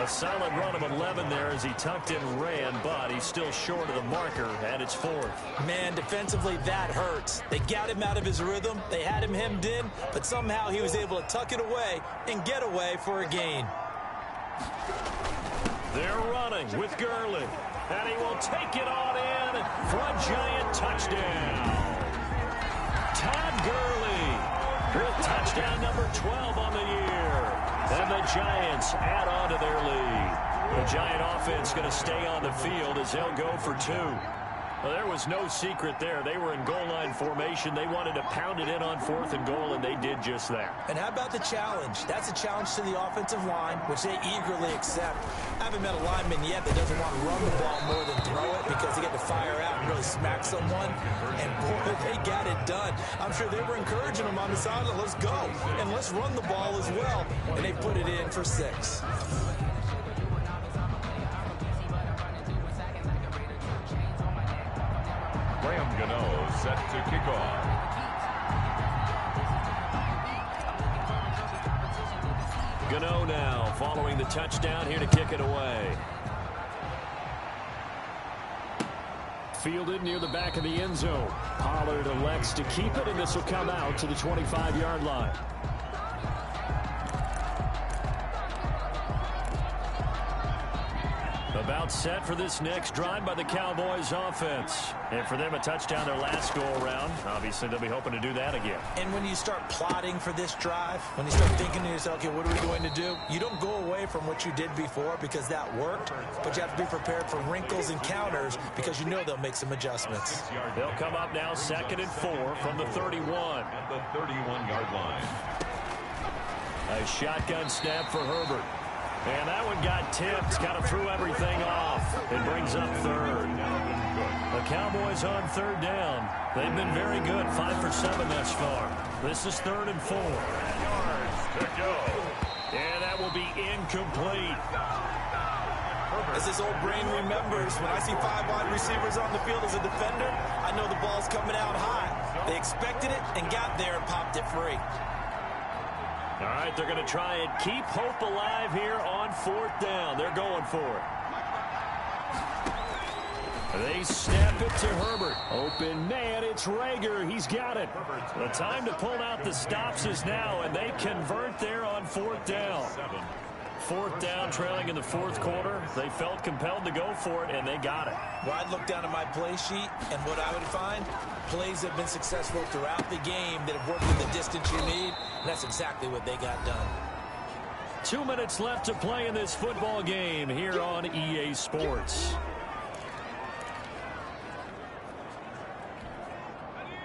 A solid run of 11 there as he tucked in and ran, but he's still short of the marker, and it's 4th. Man, defensively, that hurts. They got him out of his rhythm. They had him hemmed in, but somehow he was able to tuck it away and get away for a gain. They're running with Gurley, and he will take it on in for a Giant touchdown. Todd Gurley with touchdown number 12 on the year. And the Giants add on to their lead. The Giant offense going to stay on the field as they'll go for 2. Well, there was no secret there. They were in goal line formation. They wanted to pound it in on 4th and goal, and they did just that. And how about the challenge? That's a challenge to the offensive line, which they eagerly accept. I haven't met a lineman yet that doesn't want to run the ball more than throw it because they get to fire out and really smack someone. And, boy, they got it done. I'm sure they were encouraging them on the sideline. Let's go, and let's run the ball as well. And they put it in for 6. Set to kick off. Gano now following the touchdown here to kick it away. fielded near the back of the end zone. Pollard elects to keep it, and this will come out to the 25-yard line. About set for this next drive by the Cowboys offense. And for them, a touchdown their last go-around. Obviously, they'll be hoping to do that again. And when you start plotting for this drive, when you start thinking to yourself, okay, what are we going to do? You don't go away from what you did before because that worked, but you have to be prepared for wrinkles and counters because you know they'll make some adjustments. They'll come up now 2nd and 4 from the 31. At the 31-yard line. A shotgun snap for Herbert. And that one got tipped, kind of threw everything off. It brings up 3rd. The Cowboys on 3rd down. They've been very good, 5 for 7 thus far. This is 3rd and 4. Yards to go. And that will be incomplete. As this old brain remembers, when I see 5 wide receivers on the field as a defender, I know the ball's coming out high. They expected it and got there and popped it free. All right, they're going to try and keep hope alive here on 4th down. They're going for it. They snap it to Herbert. Open man, it's Rager. He's got it. The time to pull out the stops is now, and they convert there on 4th down. 4th down, trailing in the 4th quarter. They felt compelled to go for it, and they got it. Well, I'd look down at my play sheet, and what I would find, plays have been successful throughout the game that have worked with the distance you need, and that's exactly what they got done. 2 minutes left to play in this football game here on EA Sports.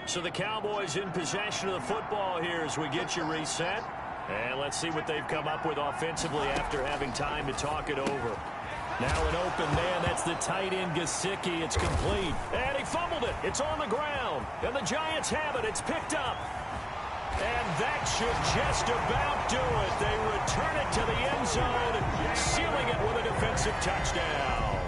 So the Cowboys in possession of the football here as we get you reset. And let's see what they've come up with offensively after having time to talk it over. Now an open man, that's the tight end Gesicki. It's complete. And he fumbled it. It's on the ground. And the Giants have it. It's picked up. And that should just about do it. They return it to the end zone, sealing it with a defensive touchdown.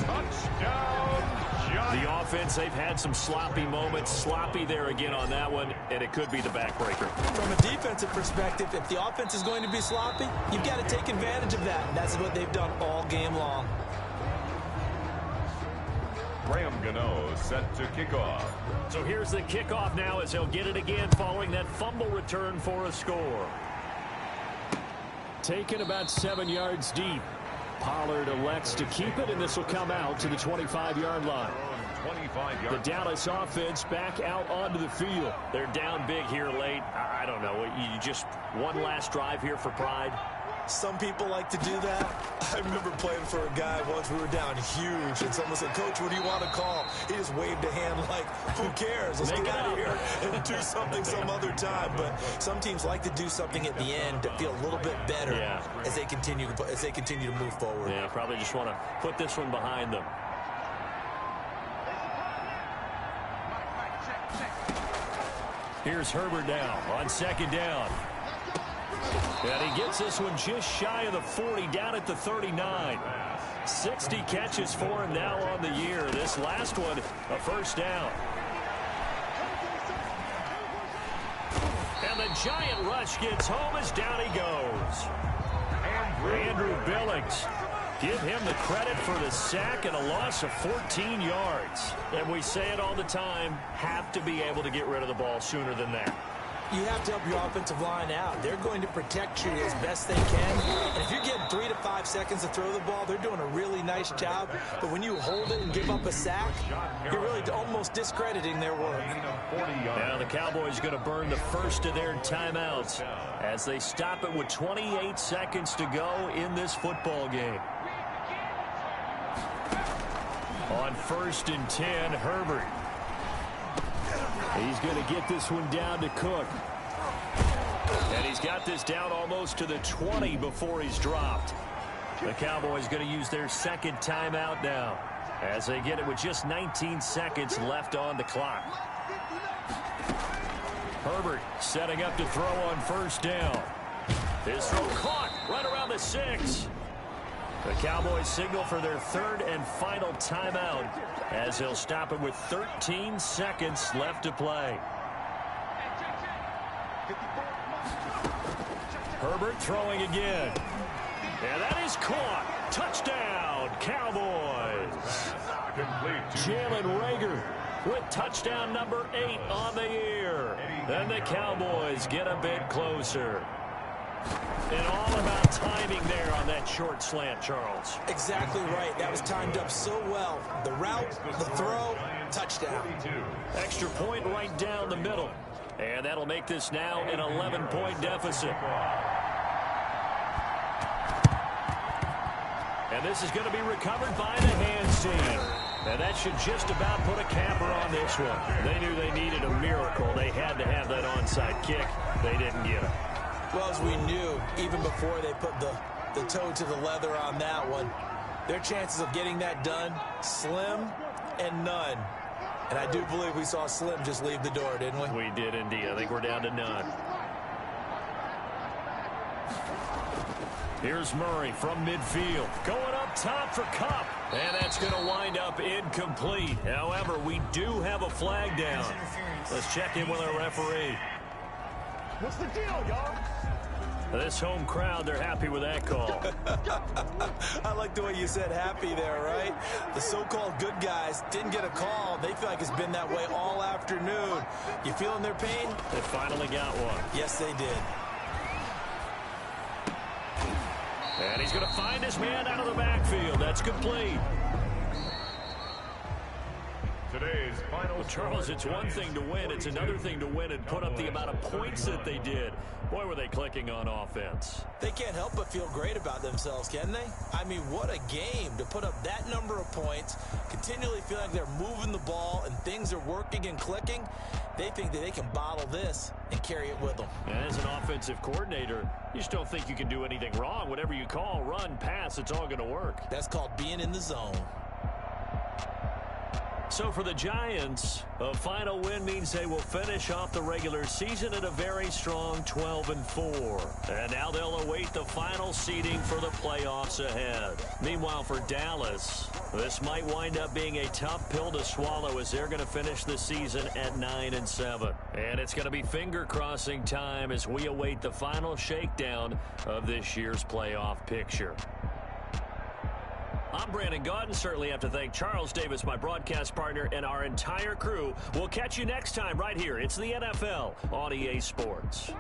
Touchdown, Giants. The offense, they've had some sloppy moments. Sloppy there again on that one, and it could be the backbreaker. From a defensive perspective, if the offense is going to be sloppy, you've got to take advantage of that. And that's what they've done all game long. Graham Gano set to kick off. So here's the kickoff now as they'll get it again following that fumble return for a score. Taken about 7 yards deep. Pollard elects to keep it, and this will come out to the 25-yard line. 25-yard. The Dallas offense back out onto the field. They're down big here late. I don't know. You just one last drive here for pride. Some people like to do that. I remember playing for a guy once. We were down huge, and someone said, "Coach, what do you want to call?" He just waved a hand like, "Who cares? Let's get out of here and do something some other time." But some teams like to do something at the end to feel a little bit better as they continue to move forward. Yeah, probably just want to put this one behind them. Here's Herbert now on 2nd down. And he gets this one just shy of the 40, down at the 39. 60 catches for him now on the year. This last one, a 1st down. And the giant rush gets home as down he goes. Andrew Billings. Give him the credit for the sack and a loss of 14 yards. And we say it all the time, have to be able to get rid of the ball sooner than that. You have to help your offensive line out. They're going to protect you as best they can. And if you get 3 to 5 seconds to throw the ball, they're doing a really nice job. But when you hold it and give up a sack, you're really almost discrediting their work. Now the Cowboys going to burn the first of their timeouts as they stop it with 28 seconds to go in this football game. On 1st and 10, Herbert. He's going to get this one down to Cook. And he's got this down almost to the 20 before he's dropped. The Cowboys going to use their 2nd timeout now as they get it with just 19 seconds left on the clock. Herbert setting up to throw on 1st down. His throw caught right around the 6. The Cowboys signal for their 3rd and final timeout as they'll stop it with 13 seconds left to play. Herbert throwing again. And that is caught. Touchdown, Cowboys. Complete to Jalen Reagor with touchdown number 8 on the year. And the Cowboys get a bit closer. And all about timing there on that short slant, Charles. Exactly right. That was timed up so well. The route, the throw, touchdown. Extra point right down the middle. And that'll make this now an 11-point deficit. And this is going to be recovered by the hands team. And that should just about put a capper on this one. They knew they needed a miracle. They had to have that onside kick. They didn't get it. Well, as we knew, even before they put the toe to the leather on that one, their chances of getting that done, slim and none. And I do believe we saw Slim just leave the door, didn't we? We did indeed. I think we're down to none. Here's Murray from midfield. Going up top for Kupp. And that's going to wind up incomplete. However, we do have a flag down. Let's check in with our referee. What's the deal, y'all? This home crowd, they're happy with that call. I like the way you said happy there, right? The so-called good guys didn't get a call. They feel like it's been that way all afternoon. You feeling their pain? They finally got one. Yes, they did. And he's going to find his man out of the backfield. That's complete. today's final. Well, Charles, it's one thing to win. It's another thing to win and put up the amount of points that they did. Boy, were they clicking on offense. They can't help but feel great about themselves, can they? I mean, what a game to put up that number of points, continually feel like they're moving the ball and things are working and clicking. They think that they can bottle this and carry it with them. And as an offensive coordinator, you just don't think you can do anything wrong. Whatever you call, run, pass, it's all going to work. That's called being in the zone. So for the Giants, a final win means they will finish off the regular season at a very strong 12-4. And now they'll await the final seeding for the playoffs ahead. Meanwhile, for Dallas, this might wind up being a tough pill to swallow as they're going to finish the season at 9-7. And it's going to be finger-crossing time as we await the final shakedown of this year's playoff picture. I'm Brandon Gaudin. Certainly have to thank Charles Davis, my broadcast partner, and our entire crew. We'll catch you next time right here. It's the NFL on EA Sports.